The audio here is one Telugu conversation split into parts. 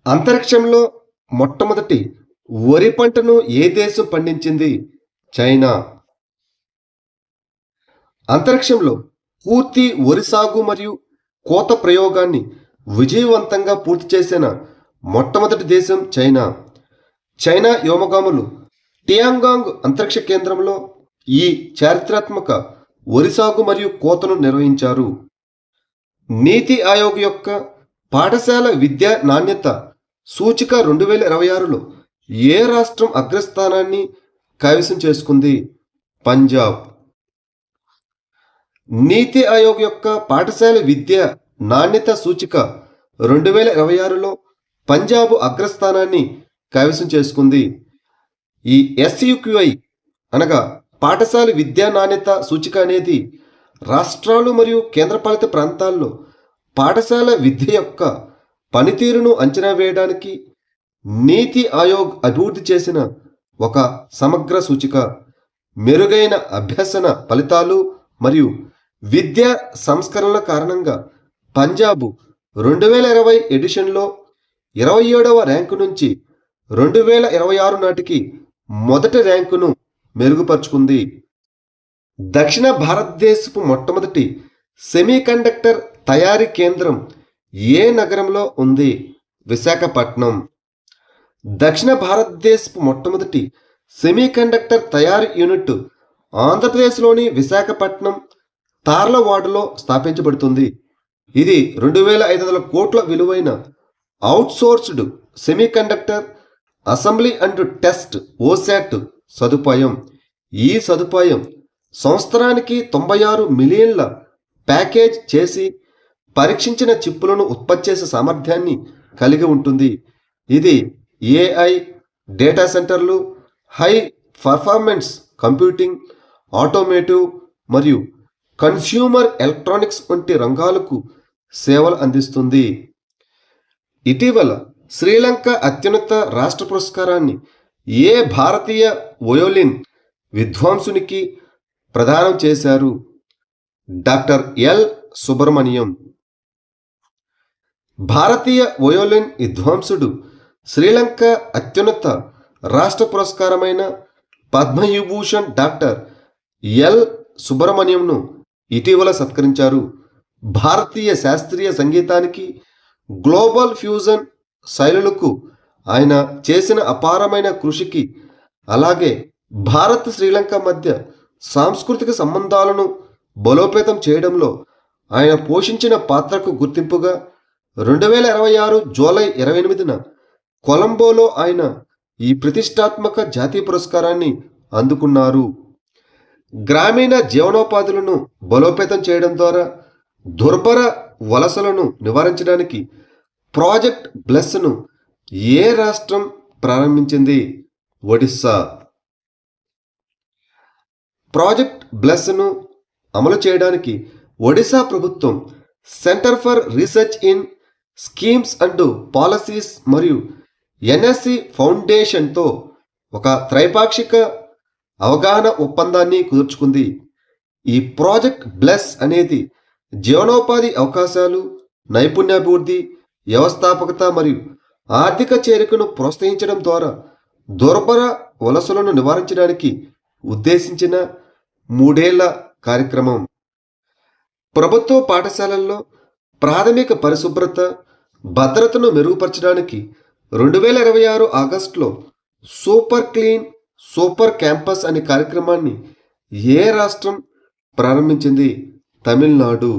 అంతరిక్షంలో మొట్టమొదటి వరి పంటను ఏ దేశం పండించింది? చైనా. అంతరిక్షంలో పూర్తి వరి సాగు మరియు కోత ప్రయోగాన్ని విజయవంతంగా పూర్తి చేసిన మొట్టమొదటి దేశం చైనా. చైనా వ్యోమగాములు టియాంగాంగ్ అంతరిక్ష కేంద్రంలో ఈ చారిత్రాత్మక వరి సాగు మరియు కోతను నిర్వహించారు. నీతి ఆయోగ్ యొక్క పాఠశాల విద్యా నాణ్యత సూచిక 2026లో ఏ రాష్ట్రం అగ్రస్థానాన్ని కైవసం చేసుకుంది? పంజాబ్. నీతి ఆయోగ్ యొక్క పాఠశాల విద్య నాణ్యత సూచిక 2026లో పంజాబ్ అగ్రస్థానాన్ని కైవసం చేసుకుంది. ఈ SUQI అనగా పాఠశాల విద్యా నాణ్యత సూచిక అనేది రాష్ట్రాలు మరియు కేంద్రపాలిత ప్రాంతాల్లో పాఠశాల విద్య యొక్క పనితీరును అంచనా వేయడానికి నీతి ఆయోగ్ అభివృద్ధి చేసిన ఒక సమగ్ర సూచిక. మెరుగైన అభ్యసన ఫలితాలు మరియు విద్యా సంస్కరణల కారణంగా పంజాబ్ 2020 ఎడిషన్లో 27వ ర్యాంకు నుంచి 2026 నాటికి మొదటి ర్యాంకును మెరుగుపరుచుకుంది. దక్షిణ భారతదేశపు మొట్టమొదటి సెమీకండక్టర్ తయారీ కేంద్రం ఏ నగరంలో ఉంది? విశాఖపట్నం. దక్షిణ భారతదేశపు మొట్టమొదటి సెమీకండక్టర్ తయారీ యూనిట్ ఆంధ్రప్రదేశ్లోని విశాఖపట్నం తార్లవాడలో స్థాపించబడుతుంది. ఇది 2500 కోట్ల విలువైన outsourced semiconductor assembly and test OSAT సదుపాయం. ఈ సదుపాయం సంవత్సరానికి 96 మిలియన్ల ప్యాకేజ్ చేసి పరీక్షించిన చిప్పులను ఉత్పత్తి చేసే సామర్థ్యాన్ని కలిగి ఉంటుంది. ఇది AI, డేటా సెంటర్లు, హై పర్ఫార్మెన్స్ కంప్యూటింగ్, ఆటోమేటివ్ మరియు కన్స్యూమర్ ఎలక్ట్రానిక్స్ వంటి రంగాలకు సేవలు అందిస్తుంది. ఇటీవల శ్రీలంక అత్యున్నత రాష్ట్ర పురస్కారాన్ని ఏ భారతీయ వయోలిన్ విద్వాంసునికి ప్రదానం చేశారు? Doctor L Subramaniam. భారతీయ వయోలిన్ విద్వాంసుడు శ్రీలంక అత్యున్నత రాష్ట్ర పురస్కారమైన పద్మవిభూషణ్ డాక్టర్ ఎల్ సుబ్రమణియంను ఇటీవల సత్కరించారు. భారతీయ శాస్త్రీయ సంగీతానికి, గ్లోబల్ ఫ్యూజన్ శైలులకు ఆయన చేసిన అపారమైన కృషికి, అలాగే భారత్ శ్రీలంక మధ్య సాంస్కృతిక సంబంధాలను బలోపేతం చేయడంలో ఆయన పోషించిన పాత్రకు గుర్తింపుగా 2026 జూలై 28న కొలంబోలో ఆయన ఈ ప్రతిష్టాత్మక జాతీయ పురస్కారాన్ని అందుకున్నారు. గ్రామీణ జీవనోపాధులను బలోపేతం చేయడం ద్వారా దుర్భర వలసలను నివారించడానికి ప్రాజెక్ట్ బ్లెస్ను ఏ రాష్ట్రం ప్రారంభించింది? ఒడిస్సా. ప్రాజెక్ట్ బ్లెస్ను అమలు చేయడానికి ఒడిశా ప్రభుత్వం centre for research in schemes and policies మరియు NSC ఫౌండేషన్తో ఒక త్రైపాక్షిక అవగాహన ఒప్పందాన్ని కుదుర్చుకుంది. ఈ ప్రాజెక్ట్ బ్లెస్ అనేది జీవనోపాధి అవకాశాలు, నైపుణ్యాభివృద్ధి, వ్యవస్థాపకత మరియు ఆర్థిక చేరికను ప్రోత్సహించడం ద్వారా దుర్భర వలసలను నివారించడానికి ఉద్దేశించిన 3 ఏళ్ల కార్యక్రమం. ప్రభుత్వ పాఠశాలల్లో ప్రాథమిక పరిశుభ్రత, భద్రతను మెరుగుపరచడానికి 2026 ఆగస్టులో సూపర్ క్లీన్ సూపర్ క్యాంపస్ అనే కార్యక్రమాన్ని ఏ రాష్ట్రం ప్రారంభించింది? తమిళనాడు.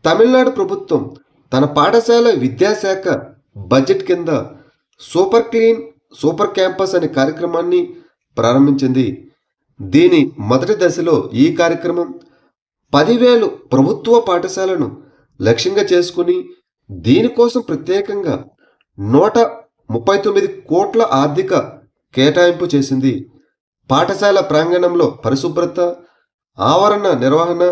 తమిళనాడు ప్రభుత్వం తన పాఠశాల విద్యాశాఖ బడ్జెట్ కింద సూపర్ క్లీన్ సూపర్ క్యాంపస్ అనే కార్యక్రమాన్ని ప్రారంభించింది. దీని మొదటి దశలో ఈ కార్యక్రమం 10,000 ప్రభుత్వ పాఠశాలను లక్ష్యంగా చేసుకుని దీనికోసం ప్రత్యేకంగా 139 కోట్ల ఆర్థిక కేటాయింపు చేసింది. పాఠశాల ప్రాంగణంలో పరిశుభ్రత, ఆవరణ నిర్వహణ,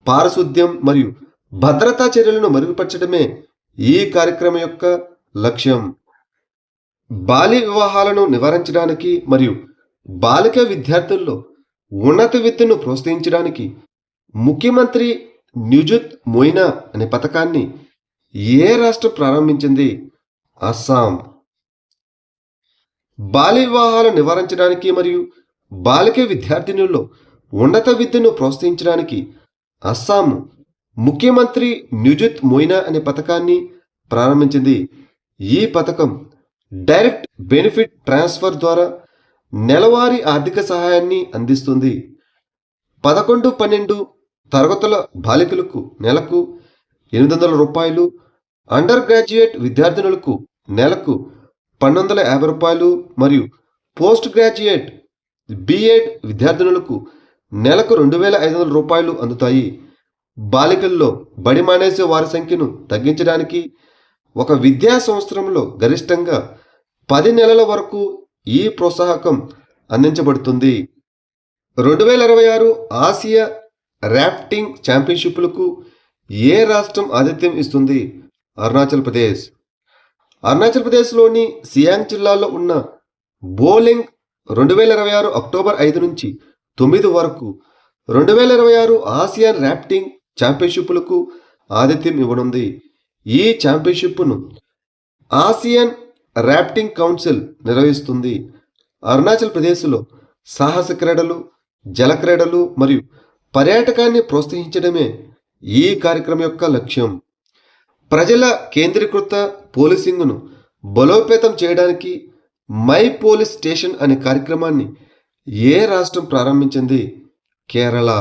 పారిశుద్ధ్యం మరియు భద్రతా చర్యలను మెరుగుపరచడమే ఈ కార్యక్రమం యొక్క లక్ష్యం. బాల్య వివాహాలను నివారించడానికి మరియు బాలిక విద్యార్థుల్లో ఉన్నత విద్యను ప్రోత్సహించడానికి ముఖ్యమంత్రి నిజుత్ మొయినా అనే పథకాన్ని ఏ రాష్ట్రం ప్రారంభించింది? అస్సాం. బాల్య వివాహాలు నివారించడానికి మరియు బాలిక విద్యార్థినుల్లో ఉన్నత విద్యను ప్రోత్సహించడానికి అస్సాం ముఖ్యమంత్రి నిజుత్ మొయినా అనే పథకాన్ని ప్రారంభించింది. ఈ పథకం డైరెక్ట్ బెనిఫిట్ ట్రాన్స్ఫర్ ద్వారా నెలవారీ ఆర్థిక సహాయాన్ని అందిస్తుంది. 11-12 తరగతుల బాలికలకు నెలకు రూ. 800, అండర్ గ్రాడ్యుయేట్ విద్యార్థినులకు నెలకు రూ. 1250 మరియు పోస్ట్ గ్రాడ్యుయేట్ బీఎడ్ విద్యార్థినులకు నెలకు రూ. 2500 అందుతాయి. బాలికల్లో బడి మానేసే వారి సంఖ్యను తగ్గించడానికి ఒక విద్యా సంవత్సరంలో గరిష్టంగా 10 నెలల వరకు ఈ ప్రోత్సాహకం అందించబడుతుంది. 2026 ఆసియా ర్యాఫ్టింగ్ ఛాంపియన్షిప్లకు ఏ రాష్ట్రం ఆతిథ్యం ఇస్తుంది? అరుణాచల్ ప్రదేశ్. అరుణాచల్ ప్రదేశ్లోని సియాంగ్ జిల్లాలో ఉన్న బోలింగ్ 2026 అక్టోబర్ 5 నుంచి 9 వరకు 2026 ఆసియన్ ర్యాఫ్టింగ్ ఛాంపియన్షిప్లకు ఆతిథ్యం ఇవ్వనుంది. ఈ ఛాంపియన్షిప్ను ఆసియన్ ర్యాఫ్టింగ్ కౌన్సిల్ నిర్వహిస్తుంది. అరుణాచల్ ప్రదేశ్లో సాహస క్రీడలు, జల క్రీడలు మరియు పర్యాటకాన్ని ప్రోత్సహించడమే ఈ కార్యక్రమం యొక్క లక్ష్యం. ప్రజల కేంద్రీకృత పోలీసింగ్ను బలోపేతం చేయడానికి మై పోలీస్ స్టేషన్ అనే కార్యక్రమాన్ని ఏ రాష్ట్రం ప్రారంభించింది? కేరళ.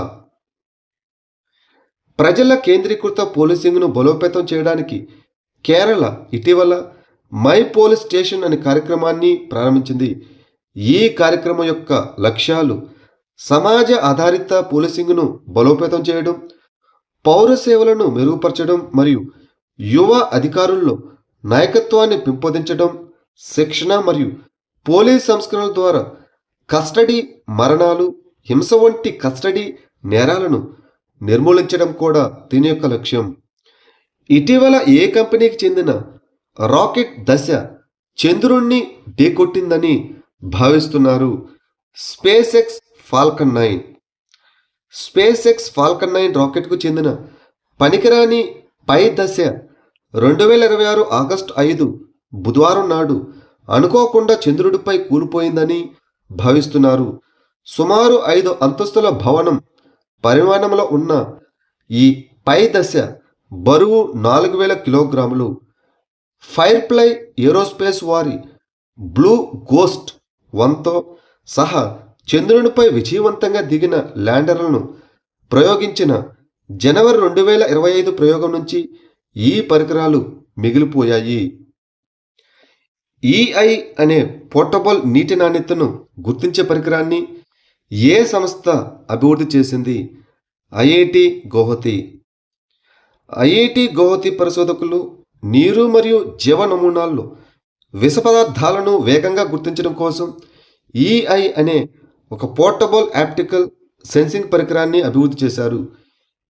ప్రజల కేంద్రీకృత పోలీసింగ్ను బలోపేతం చేయడానికి కేరళ ఇటీవల మై పోలీస్ స్టేషన్ అనే కార్యక్రమాన్ని ప్రారంభించింది. ఈ కార్యక్రమం యొక్క లక్ష్యాలు సమాజ ఆధారిత పోలీసింగ్ను బలోపేతం చేయడం, పౌర సేవలను మెరుగుపరచడం మరియు యువ అధికారుల్లో నాయకత్వాన్ని పెంపొందించడం, శిక్షణ మరియు పోలీస్ సంస్కరణల ద్వారా కస్టడీ మరణాలు, హింస వంటి కస్టడీ నేరాలను నిర్మూలించడం కూడా దీని యొక్క లక్ష్యం. ఇటీవల ఏ కంపెనీకి చెందిన రాకెట్ దశ చంద్రుణ్ణి ఢీకొట్టిందని భావిస్తున్నారు? Space X Falcon 9. Space X Falcon 9 రాకెట్కు చెందిన పనికిరాని పై దశ 2026 ఆగస్టు 5 బుధవారం నాడు అనుకోకుండా చంద్రుడిపై కూలిపోయిందని భావిస్తున్నారు. సుమారు 5 అంతస్తుల భవనం పరిమాణంలో ఉన్న ఈ పై దశ బరువు 4000 కిలోగ్రాములు. ఫైర్ఫ్లై ఏరోస్పేస్ వారి బ్లూ గోస్ట్ 1తో సహా చంద్రునిపై విజయవంతంగా దిగిన ల్యాండర్లను ప్రయోగించిన జనవరి 2025 ప్రయోగం నుంచి ఈ పరికరాలు మిగిలిపోయాయి. ఈఐ అనే పోర్టబుల్ నీటి నాణ్యతను గుర్తించే పరికరాన్ని ఏ సంస్థ అభివృద్ధి చేసింది? ఐఐటి గౌహతి. ఐఐటి గౌహతి పరిశోధకులు నీరు మరియు జీవ నమూనాల్లో విష పదార్థాలను వేగంగా గుర్తించడం కోసం ఈఐ అనే ఒక పోర్టబుల్ ఆప్టికల్ సెన్సింగ్ పరికరాన్ని అభివృద్ధి చేశారు.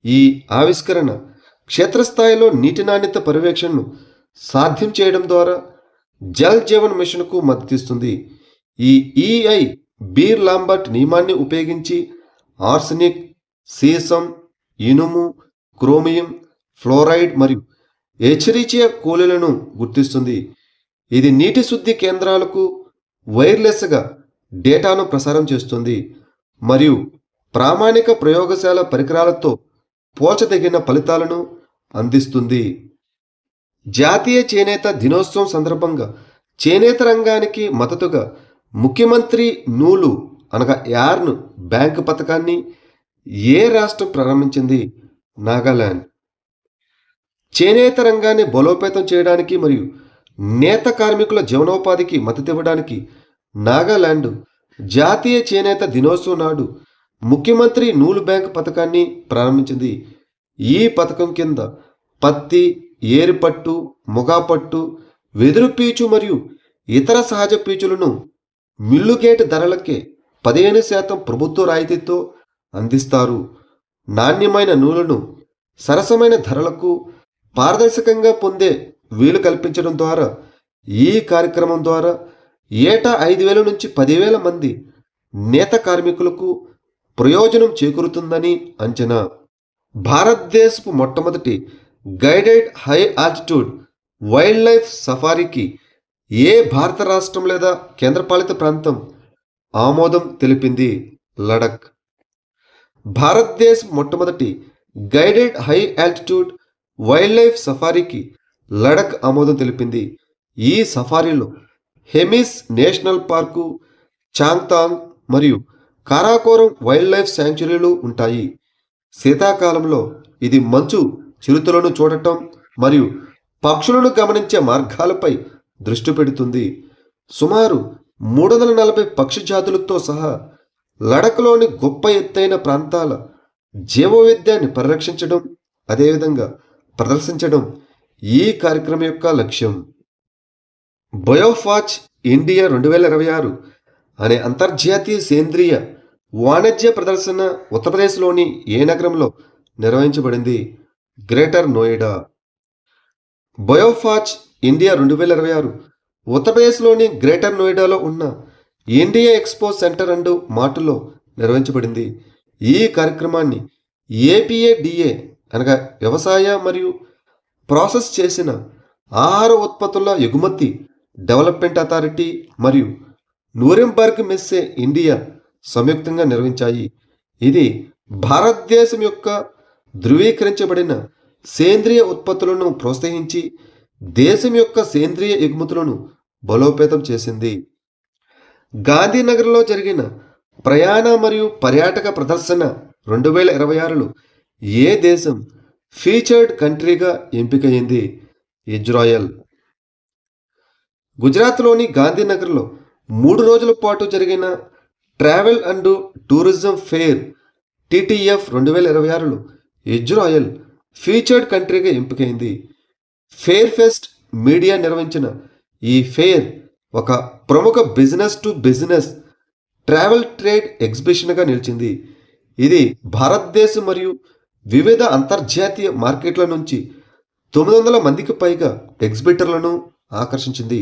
ఈ ఆవిష్కరణ క్షేత్రస్థాయిలో నీటి నాణ్యత పర్యవేక్షణను సాధ్యం చేయడం ద్వారా జల్ జీవన్ మిషన్కు మద్దతిస్తుంది. ఈ ఈఐ బీర్ లాంబర్ట్ నియమాన్ని ఉపయోగించి ఆర్సెనిక్, సీసం, ఇనుము, క్రోమియం, ఫ్లోరైడ్ మరియు ఎచ్రిచియా కోలిలను గుర్తిస్తుంది. ఇది నీటి శుద్ధి కేంద్రాలకు వైర్లెస్గా డేటాను ప్రసారం చేస్తుంది మరియు ప్రామాణిక ప్రయోగశాల పరికరాలతో పోల్చదగిన ఫలితాలను అందిస్తుంది. జాతీయ చేనేత దినోత్సవం సందర్భంగా చేనేత రంగానికి మద్దతుగా ముఖ్యమంత్రి నూలు అనగా యార్న్ బ్యాంక్ పథకాన్ని ఏ రాష్ట్రం ప్రారంభించింది? నాగాలాండ్. చేనేత రంగాన్ని బలోపేతం చేయడానికి మరియు నేత కార్మికుల జీవనోపాధికి మద్దతివ్వడానికి నాగాలాండ్ జాతీయ చేనేత దినోత్సవం నాడు ముఖ్యమంత్రి నూలు బ్యాంక్ పథకాన్ని ప్రారంభించింది. ఈ పథకం కింద పత్తి, ఏరిపట్టు, ముగాపట్టు, వెదురు పీచు మరియు ఇతర సహజ పీచులను మిల్లుగేట్ ధరలకే 15% ప్రభుత్వ రాయితీతో అందిస్తారు. నాణ్యమైన నూలును సరసమైన ధరలకు పారదర్శకంగా పొందే వీలు కల్పించడం ద్వారా ఈ కార్యక్రమం ద్వారా ఏటా 5,000 నుంచి 10,000 మంది నేత కార్మికులకు ప్రయోజనం చేకూరుతుందని అంచనా. భారతదేశపు మొట్టమొదటి guided high altitude wildlife సఫారీకి ఏ భారత రాష్ట్రం లేదా కేంద్రపాలిత ప్రాంతం ఆమోదం తెలిపింది? లడఖ్. భారతదేశం మొట్టమొదటి guided high altitude wildlife సఫారీకి లడఖ్ ఆమోదం తెలిపింది. ఈ సఫారీలో హెమిస్ నేషనల్ పార్కు, చాంగ్తాంగ్ మరియు కారాకోరం వైల్డ్ లైఫ్ శాంక్చురీలు ఉంటాయి. శీతాకాలంలో ఇది మంచు చిరుతలను చూడటం మరియు పక్షులను గమనించే మార్గాలపై దృష్టి పెడుతుంది. సుమారు 340 పక్షి జాతులతో సహా లడఖ్లోని గొప్ప ఎత్తైన ప్రాంతాల జీవవైవిధ్యాన్ని పరిరక్షించడం, అదేవిధంగా ప్రదర్శించడం ఈ కార్యక్రమం యొక్క లక్ష్యం. బయోఫాచ్ ఇండియా 2026 అనే అంతర్జాతీయ సేంద్రియ వాణిజ్య ప్రదర్శన ఉత్తరప్రదేశ్లోని ఏ నగరంలో నిర్వహించబడింది? గ్రేటర్ నోయిడా. బయోఫాచ్ ఇండియా 2026 ఉత్తరప్రదేశ్లోని గ్రేటర్ నోయిడాలో ఉన్న ఇండియా ఎక్స్పో సెంటర్ అండ్ మార్టులో నిర్వహించబడింది. ఈ కార్యక్రమాన్ని ఏపీఏడిఏ అనగా వ్యవసాయ మరియు ప్రాసెస్ చేసిన ఆహార ఉత్పత్తుల ఎగుమతి డెవలప్మెంట్ అథారిటీ మరియు నూరెంబర్గ్ మెస్సే ఇండియా సంయుక్తంగా నిర్వహించాయి. ఇది భారతదేశం యొక్క ధృవీకరించబడిన సేంద్రియ ఉత్పత్తులను ప్రోత్సహించి దేశం యొక్క సేంద్రియ ఎగుమతులను బలోపేతం చేసింది. గాంధీనగర్లో జరిగిన ప్రయాణ మరియు పర్యాటక ప్రదర్శన 2026లో ఏ దేశం ఫీచర్డ్ కంట్రీగా ఎంపికైంది? ఇజ్రాయెల్. గుజరాత్లోని గాంధీనగర్లో 3 రోజుల పాటు జరిగిన travel and tourism fair TTF 2026లో ఇజ్రాయెల్ ఫీచర్డ్ కంట్రీగా ఎంపికైంది. ఫెయిర్ ఫెస్ట్ మీడియా నిర్వహించిన ఈ ఫెయిర్ ఒక ప్రముఖ business to business travel trade ఎగ్జిబిషన్గా నిలిచింది. ఇది భారతదేశం మరియు వివిధ అంతర్జాతీయ మార్కెట్ల నుంచి 900 మందికి పైగా ఎగ్జిబిటర్లను ఆకర్షించింది.